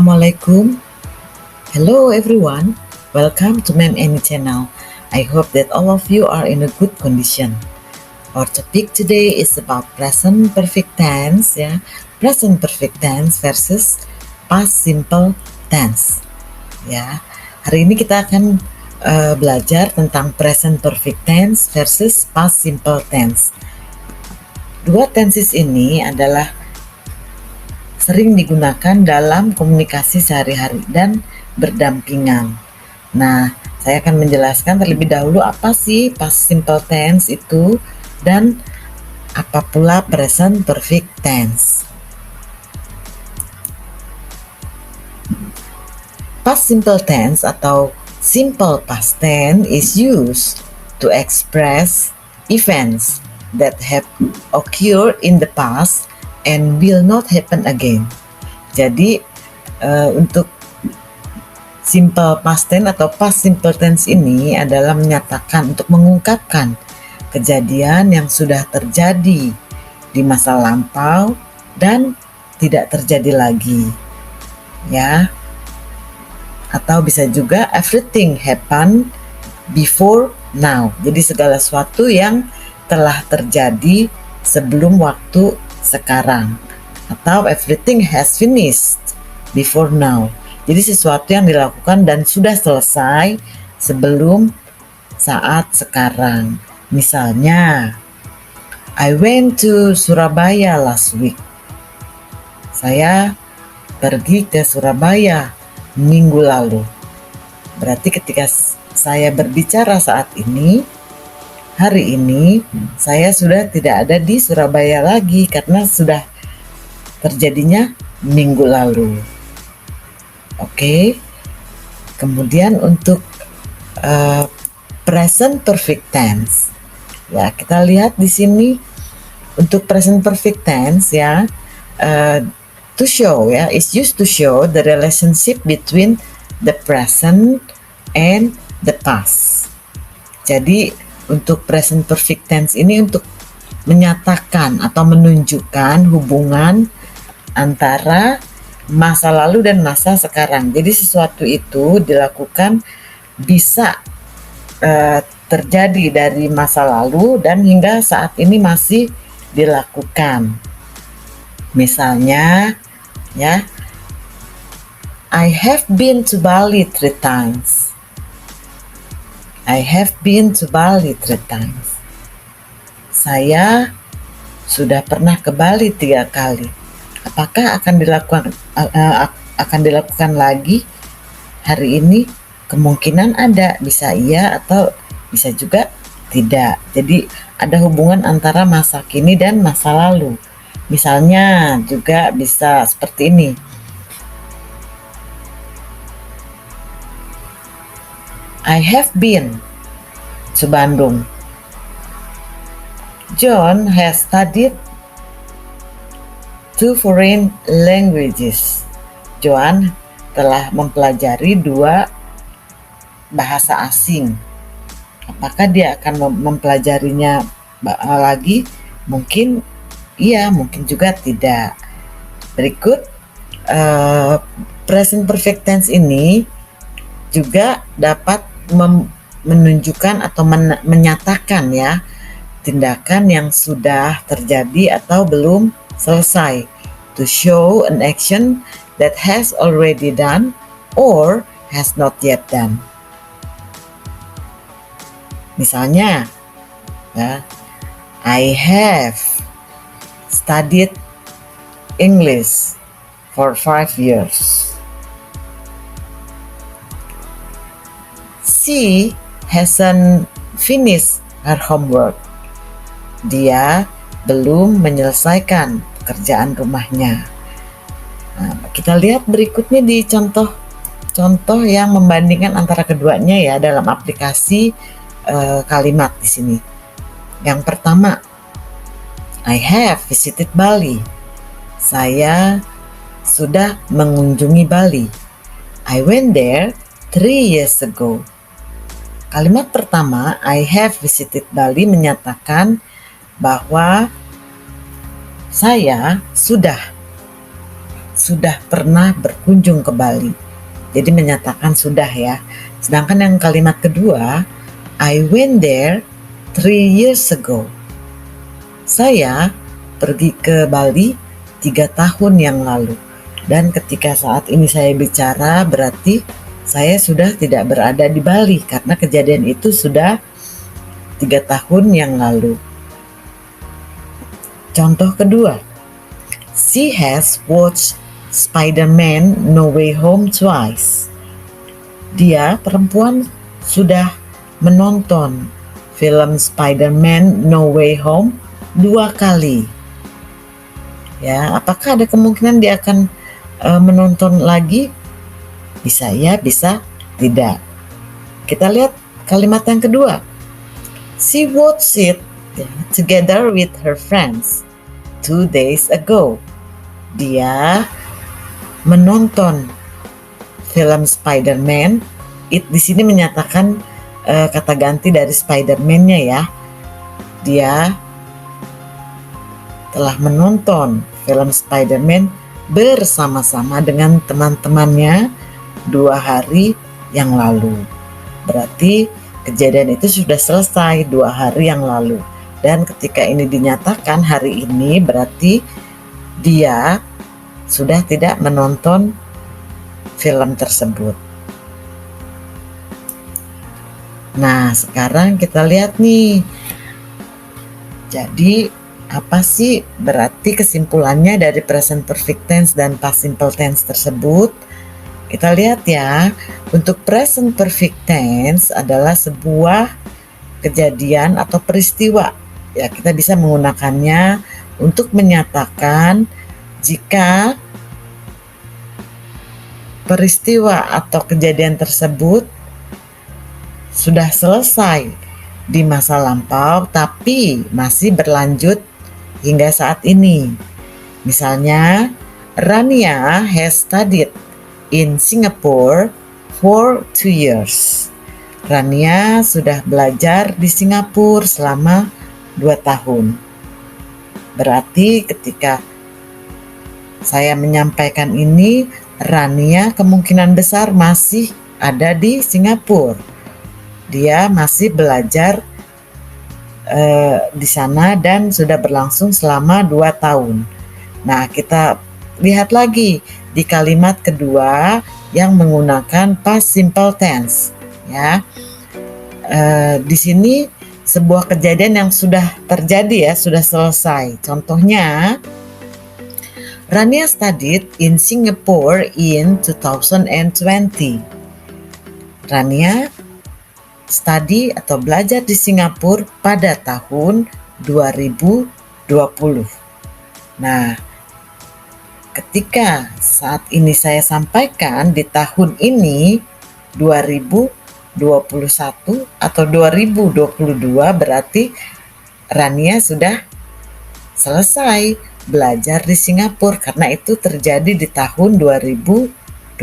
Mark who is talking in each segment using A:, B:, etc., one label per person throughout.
A: Assalamualaikum. Hello everyone. Welcome to Ma'am Amy channel. I hope that all of you are in a good condition. Our topic today is about present perfect tense ya. Present perfect tense versus past simple tense. Ya. Hari ini kita akan belajar tentang present perfect tense versus past simple tense. Dua tenses ini adalah sering digunakan dalam komunikasi sehari-hari dan berdampingan. Nah, saya akan menjelaskan terlebih dahulu apa sih past simple tense itu dan apa pula present perfect tense. Past simple tense atau simple past tense is used to express events that have occurred in the past and will not happen again. Jadi untuk simple past tense atau past simple tense ini adalah menyatakan untuk mengungkapkan kejadian yang sudah terjadi di masa lampau dan tidak terjadi lagi. Ya. Atau bisa juga everything happen before now. Jadi segala sesuatu yang telah terjadi sebelum waktu sekarang, atau everything has finished before now. Jadi sesuatu yang dilakukan dan sudah selesai sebelum saat sekarang. Misalnya, I went to Surabaya last week. Saya pergi ke Surabaya minggu lalu. Berarti ketika saya berbicara saat ini, hari ini saya sudah tidak ada di Surabaya lagi karena sudah terjadinya minggu lalu. Oke. Kemudian untuk present perfect tense. Ya, kita lihat di sini untuk present perfect tense ya, to show ya, is used to show the relationship between the present and the past. Jadi untuk present perfect tense ini untuk menyatakan atau menunjukkan hubungan antara masa lalu dan masa sekarang. Jadi sesuatu itu dilakukan bisa terjadi dari masa lalu dan hingga saat ini masih dilakukan. Misalnya ya, I have been to Bali 3 times. I have been to Bali 3 times. Saya sudah pernah ke Bali 3 kali. Apakah akan dilakukan lagi hari ini? Kemungkinan ada, bisa iya atau bisa juga tidak. Jadi ada hubungan antara masa kini dan masa lalu. Misalnya juga bisa seperti ini. I have been to Bandung. John has studied 2 foreign languages. John telah mempelajari 2 bahasa asing. Apakah dia akan mempelajarinya lagi? Mungkin iya, mungkin juga tidak. Berikut present perfect tense ini juga dapat menunjukkan atau menyatakan ya tindakan yang sudah terjadi atau belum selesai. To show an action that has already done or has not yet done. Misalnya ya, I have studied English for 5 years. She hasn't finished her homework. Dia belum menyelesaikan pekerjaan rumahnya. Nah, kita lihat berikutnya di contoh yang membandingkan antara keduanya ya dalam aplikasi kalimat di sini. Yang pertama, I have visited Bali. Saya sudah mengunjungi Bali. I went there 3 years ago. Kalimat pertama, I have visited Bali menyatakan bahwa saya sudah sudah pernah berkunjung ke Bali. Jadi menyatakan sudah ya. Sedangkan yang kalimat kedua, I went there 3 years ago. Saya pergi ke Bali 3 tahun yang lalu. Dan ketika saat ini saya bicara berarti saya sudah tidak berada di Bali karena kejadian itu sudah 3 tahun yang lalu. Contoh kedua, she has watched Spider-Man No Way Home twice. Dia, perempuan, sudah menonton film Spider-Man No Way Home 2 kali. Ya, apakah ada kemungkinan dia akan menonton lagi? Bisa ya, bisa tidak. Kita lihat kalimat yang kedua. She watched it together with her friends 2 days ago. Dia menonton film Spider-Man. Di sini menyatakan kata ganti dari Spider-Man-nya ya. Dia telah menonton film Spider-Man bersama-sama dengan teman-temannya 2 hari yang lalu. Berarti kejadian itu sudah selesai 2 hari yang lalu. Dan ketika ini dinyatakan hari ini berarti dia sudah tidak menonton film tersebut. Nah, sekarang kita lihat nih. Jadi, apa sih berarti kesimpulannya dari present perfect tense dan past simple tense tersebut? Kita lihat ya, untuk present perfect tense adalah sebuah kejadian atau peristiwa. Ya, kita bisa menggunakannya untuk menyatakan jika peristiwa atau kejadian tersebut sudah selesai di masa lampau tapi masih berlanjut hingga saat ini. Misalnya, Rania has studied in Singapore for 2 years. Rania sudah belajar di Singapura selama 2 tahun. Berarti ketika saya menyampaikan ini, Rania kemungkinan besar masih ada di Singapura. Dia masih belajar di sana dan sudah berlangsung selama 2 tahun. Nah, kita lihat lagi di kalimat kedua yang menggunakan past simple tense ya. Di sini sebuah kejadian yang sudah terjadi ya, sudah selesai. Contohnya, Rania studied in Singapore in 2020. Rania study atau belajar di Singapura pada tahun 2020. Nah, ketika saat ini saya sampaikan di tahun ini 2021 atau 2022 berarti Rania sudah selesai belajar di Singapura karena itu terjadi di tahun 2020.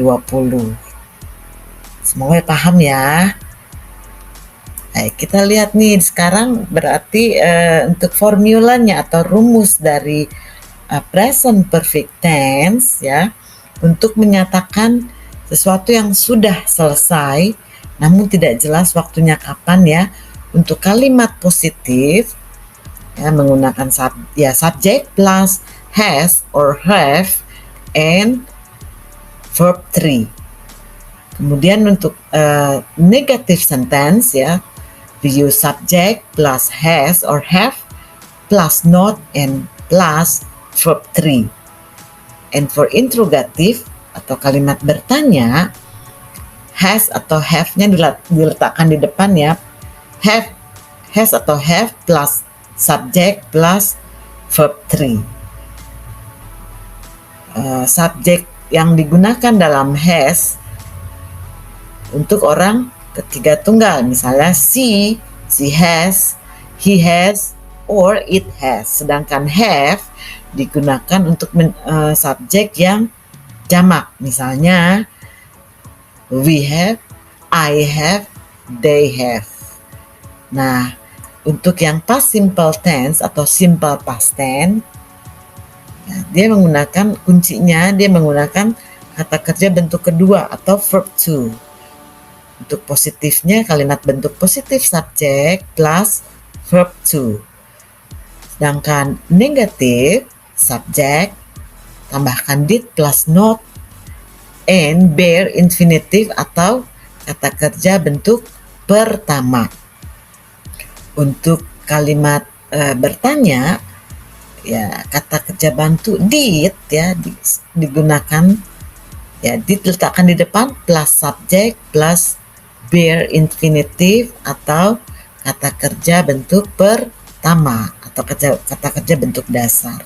A: Semoga paham ya. Baik, kita lihat nih sekarang berarti untuk formulanya atau rumus dari present perfect tense ya, untuk menyatakan sesuatu yang sudah selesai namun tidak jelas waktunya kapan ya. Untuk kalimat positif ya, menggunakan subject plus has or have and verb 3. Kemudian untuk negative sentence ya, we use subject plus has or have plus not and plus verb 3. And for interrogative atau kalimat bertanya, has atau have-nya diletakkan di depan ya. Has atau have plus subject plus verb 3. Subjek yang digunakan dalam has untuk orang ketiga tunggal, misalnya she has, he has, or it has. Sedangkan have digunakan untuk subjek yang jamak, misalnya we have, I have, they have. Nah, untuk yang past simple tense atau simple past tense, Dia menggunakan kuncinya, dia menggunakan kata kerja bentuk kedua atau verb to. Untuk positifnya kalimat bentuk positif subject plus verb to. Sedangkan negatif subject tambahkan did plus not and bare infinitive atau kata kerja bentuk pertama. Untuk kalimat bertanya ya kata kerja bantu did ya digunakan ya diletakkan di depan plus subject plus bare infinitive atau kata kerja bentuk pertama atau kata kerja bentuk dasar.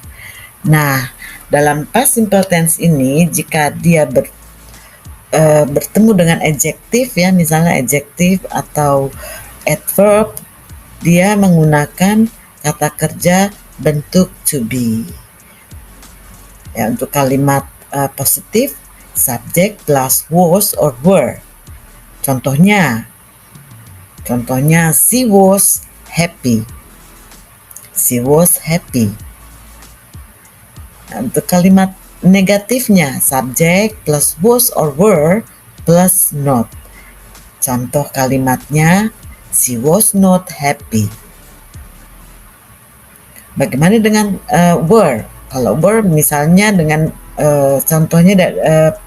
A: Nah, dalam past simple tense ini jika dia bertemu dengan adjektif ya, misalnya adjektif atau adverb, dia menggunakan kata kerja bentuk to be. Ya, untuk kalimat positif subject plus was or were. Contohnya she was happy. She was happy. Nah, untuk kalimat negatifnya subject plus was or were plus not. Contoh kalimatnya she was not happy. Bagaimana dengan were? Kalau were misalnya dengan contohnya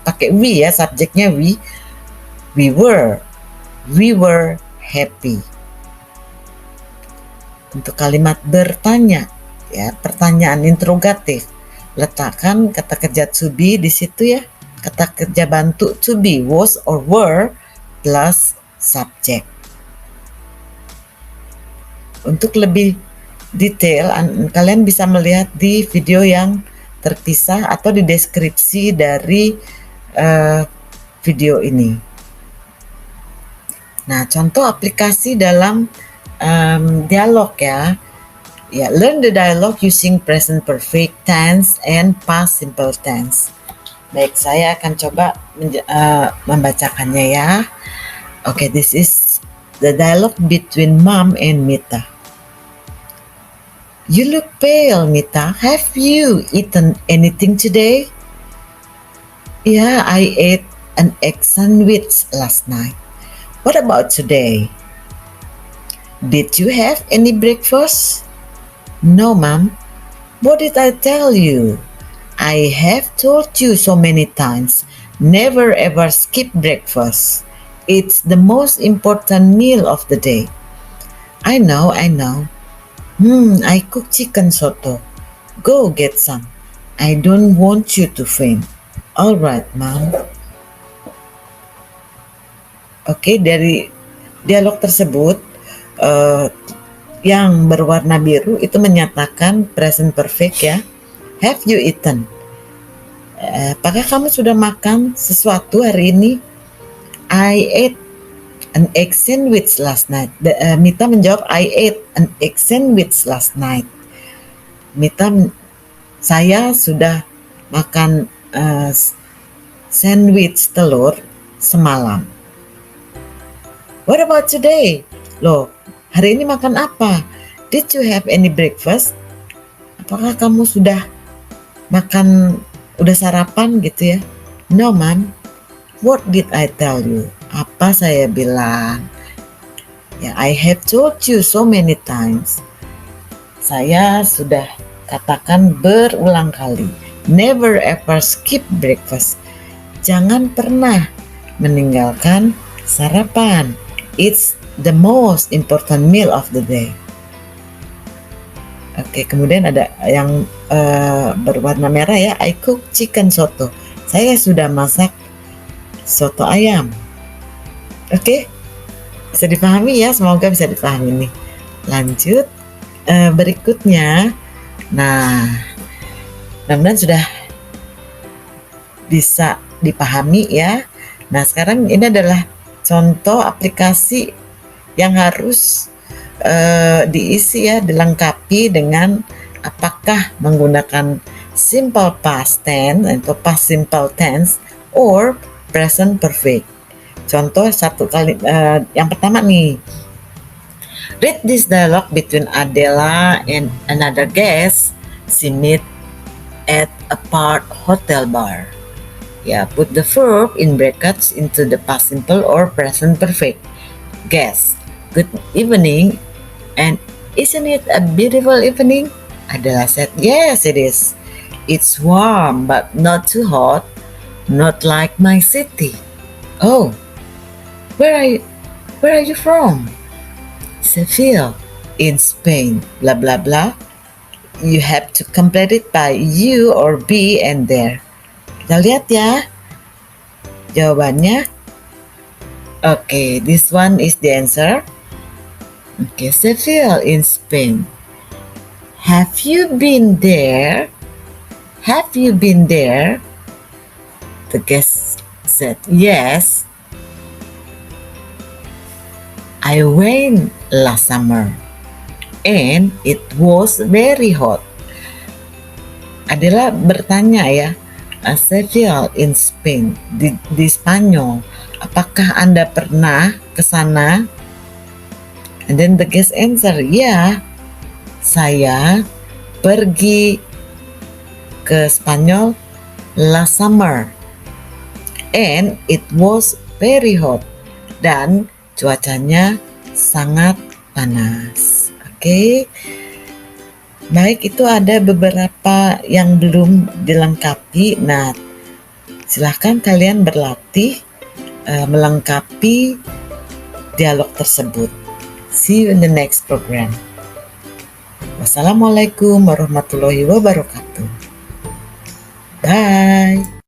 A: pakai we ya, subjeknya we were happy. Untuk kalimat bertanya ya, pertanyaan interrogatif, letakkan kata kerja to be di situ ya, kata kerja bantu to be was or were plus subject. Untuk lebih detail kalian bisa melihat di video yang terpisah atau di deskripsi dari video ini. Nah, contoh aplikasi dalam dialog ya. Ya, learn the dialogue using present perfect tense and past simple tense. Baik, saya akan coba membacakannya ya. Okay, this is the dialogue between Mom and Mita. You look pale, Mita. Have you eaten anything today? Yeah, I ate an egg sandwich last night. What about today? Did you have any breakfast? No, Mom. What did I tell you? I have told you so many times. Never ever skip breakfast. It's the most important meal of the day. I know. I cooked chicken soto. Go get some. I don't want you to faint. All right, Mom. Oke, dari dialog tersebut yang berwarna biru itu menyatakan present perfect ya. Have you eaten? Apakah kamu sudah makan sesuatu hari ini? I ate an egg sandwich last night. Mita menjawab, I ate an egg sandwich last night. Mita, saya sudah makan sandwich telur semalam. What about today? Loh, hari ini makan apa? Did you have any breakfast? Apakah kamu sudah sarapan gitu ya? No, Mom. What did I tell you? Apa saya bilang? Ya, I have told you so many times. Saya sudah katakan berulang kali. Never ever skip breakfast. Jangan pernah meninggalkan sarapan. It's the most important meal of the day. Oke, kemudian ada yang berwarna merah ya. I cook chicken soto. Saya sudah masak soto ayam. Oke, bisa dipahami ya, semoga bisa dipahami nih. Lanjut berikutnya. Nah, mudah-mudahan sudah bisa dipahami ya. Nah, sekarang ini adalah contoh aplikasi yang harus diisi ya, dilengkapi dengan apakah menggunakan simple past tense atau past simple tense or present perfect. Contoh yang pertama nih. Read this dialogue between Adela and another guest she met at a park hotel bar. Yeah, put the verb in brackets into the past simple or present perfect. Guess, good evening, and isn't it a beautiful evening? Adela said, yes, it is. It's warm, but not too hot, not like my city. Oh, where are you, where are you from? Seville, in Spain, blah blah blah. You have to complete it by you or be and there. Kita lihat ya jawabannya. Okay, this one is the answer. Okay, Seville in Spain. Have you been there? Have you been there? The guest said, yes. I went last summer and it was very hot. Adela bertanya ya, Seville in Spain, di Spanyol. Apakah Anda pernah ke sana? And then the guest answer, ya, saya pergi ke Spanyol last summer and it was very hot, dan cuacanya sangat panas. Oke. Baik, itu ada beberapa yang belum dilengkapi. Nah, silahkan kalian berlatih melengkapi dialog tersebut. See you in the next program. Wassalamualaikum warahmatullahi wabarakatuh. Bye.